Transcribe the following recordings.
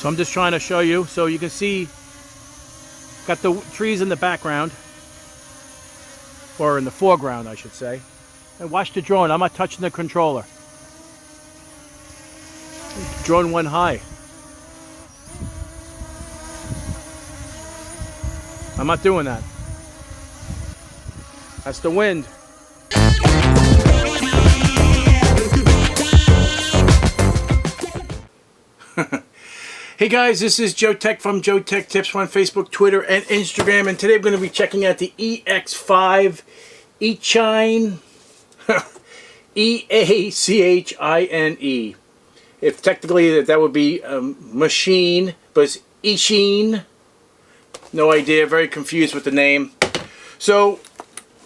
So I'm just trying to show you so you can see, got the trees in the background, or in the foreground I should say, and watch the drone. I'm not touching the controller. Drone went high. I'm not doing that. That's the wind. Hey guys, this is Joe Tech from JoeteckTips on Facebook, Twitter, and Instagram, and today I'm going to be checking out the EX5 EACHINE EACHINE. If technically that would be a machine, but it's EACHINE. No idea, very confused with the name. So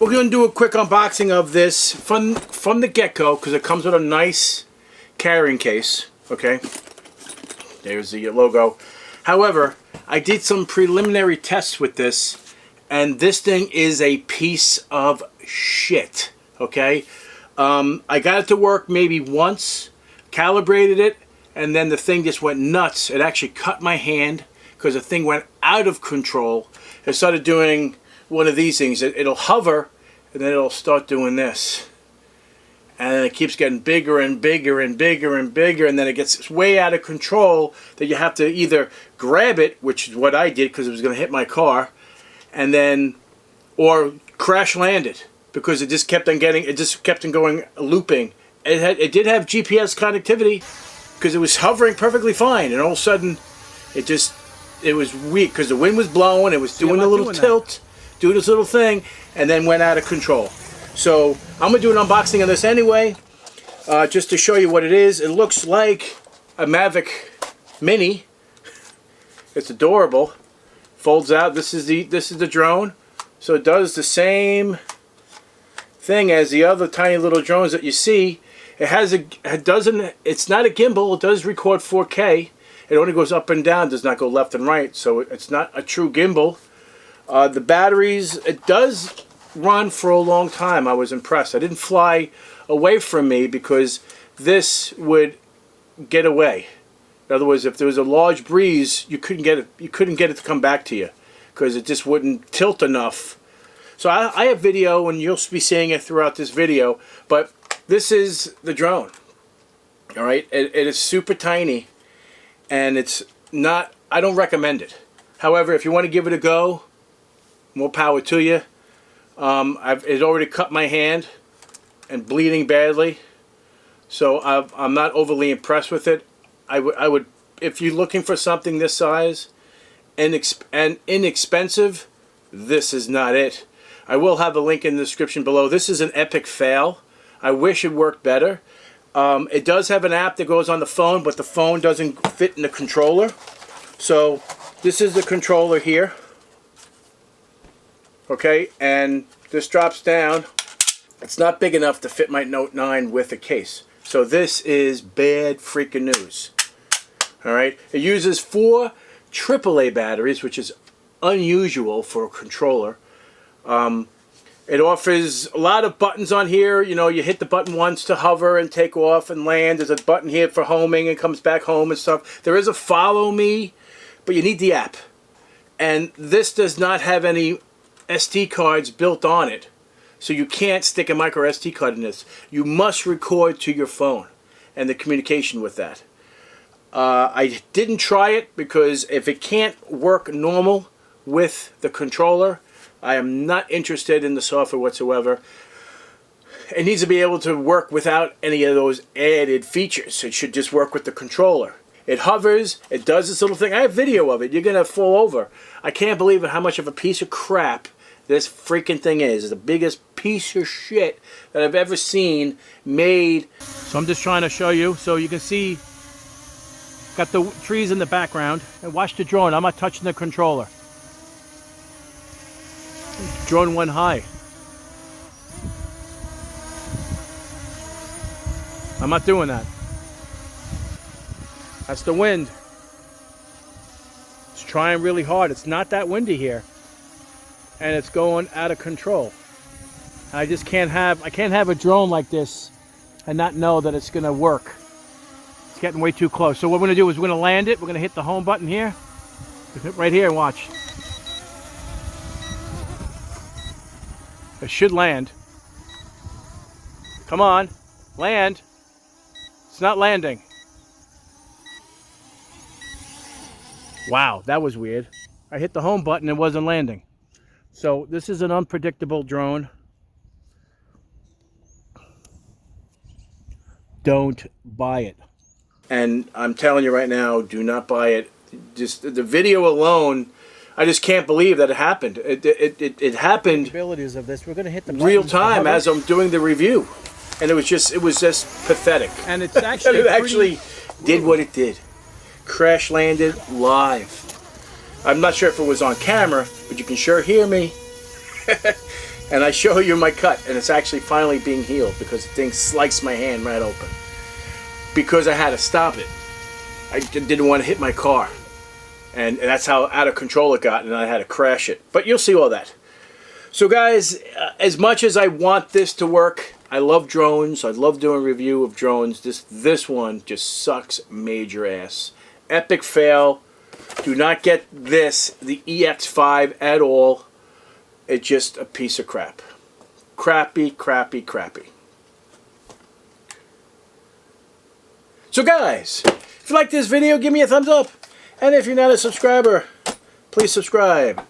we're going to do a quick unboxing of this from the get-go, because it comes with a nice carrying case. Okay, there's the logo. However, I did some preliminary tests with this, and this thing is a piece of shit. Okay, I got it to work maybe once, calibrated it, and then the thing just went nuts. It actually cut my hand because the thing went out of control. It started doing one of these things. It'll hover, and then it'll start doing this. And then it keeps getting bigger and bigger and bigger and bigger, and then it gets way out of control that you have to either grab it, which is what I did because it was going to hit my car, and then, or crash land it, because it just kept on going looping. It did have GPS connectivity because it was hovering perfectly fine, and all of a sudden it was weak because the wind was blowing. It was doing a little tilt, doing this little thing, and then went out of control. So I'm going to do an unboxing of this anyway, just to show you what it is. It looks like a Mavic Mini. It's adorable. Folds out. This is the drone. So it does the same thing as the other tiny little drones that you see. It's not a gimbal. It does record 4K. It only goes up and down, does not go left and right. So it's not a true gimbal. The batteries, it does run for a long time. I was impressed. I didn't fly away from me because this would get away. In other words, if there was a large breeze, you couldn't get it to come back to you because it just wouldn't tilt enough. So I have video, and you'll be seeing it throughout this video, but this is the drone. All right, it is super tiny, and it's not, I don't recommend it. However, if you want to give it a go, more power to you. It already cut my hand and bleeding badly, so I'm not overly impressed with it. I would, if you're looking for something this size and inexpensive, this is not it. I will have a link in the description below. This is an epic fail. I wish it worked better. It does have an app that goes on the phone, but the phone doesn't fit in the controller. So this is the controller here. Okay, and this drops down. It's not big enough to fit my Note 9 with a case. So this is bad freaking news. Alright, it uses 4 AAA batteries, which is unusual for a controller. It offers a lot of buttons on here. You know, you hit the button once to hover and take off and land. There's a button here for homing and comes back home and stuff. There is a follow me, but you need the app. And this does not have any SD cards built on it, so you can't stick a micro SD card in this. You must record to your phone and the communication with that. I didn't try it because if it can't work normal with the controller, I am not interested in the software whatsoever. It needs to be able to work without any of those added features. It should just work with the controller. It hovers, it does this little thing. I have video of it. You're going to fall over. I can't believe how much of a piece of crap this freaking thing is. It's the biggest piece of shit that I've ever seen made. So I'm just trying to show you so you can see, got the trees in the background, and watch the drone. I'm not touching the controller. Drone went high. I'm not doing that. That's the wind. It's trying really hard. It's not that windy here, and it's going out of control. I can't have a drone like this and not know that it's gonna work. It's getting way too close. So what we're going to do is we're going to land it. We're going to hit the home button here. Right here and watch. It should land. Come on. Land. It's not landing. Wow, that was weird. I hit the home button and it wasn't landing. So this is an unpredictable drone. Don't buy it. And I'm telling you right now, do not buy it. Just the video alone, I just can't believe that it happened. It happened. The abilities of this, we're going to hit the real time as I'm doing the review, and it was just pathetic. And it's actually it actually did what it did. Crash landed live. I'm not sure if it was on camera, but you can sure hear me. And I show you my cut, and it's actually finally being healed because the thing sliced my hand right open. Because I had to stop it. I didn't want to hit my car. And that's how out of control it got, and I had to crash it. But you'll see all that. So guys, as much as I want this to work, I love drones. I love doing a review of drones. This one just sucks major ass. Epic fail. Do not get this, the EX5 at all. It's just a piece of crap. Crappy, crappy, crappy. So guys, if you like this video, give me a thumbs up. And if you're not a subscriber, please subscribe.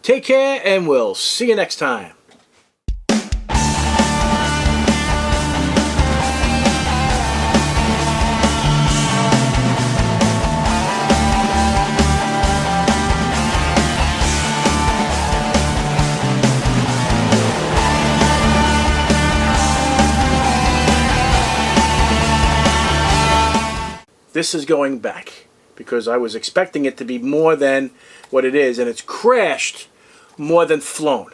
Take care, and we'll see you next time. This is going back because I was expecting it to be more than what it is, and it's crashed more than flown.